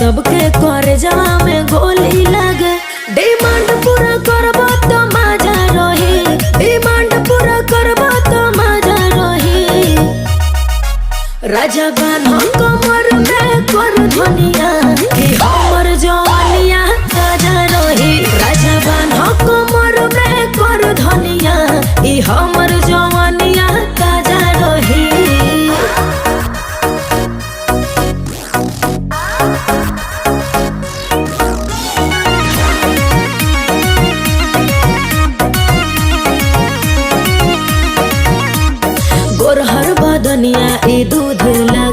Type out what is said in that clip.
सबके करे जवा में गोली लगे। डिमांड पूरा करबो तो मजा रही, डिमांड पूरा करबो तो मजा रही। राजा बान्हो कमर में कर धनिया कि हमर जवानिया ताजा रही। राजा बान्हो कमर में कर धनिया कि हमर जवानिया ताजा रही। गोरहर बदनिया ए दूध ला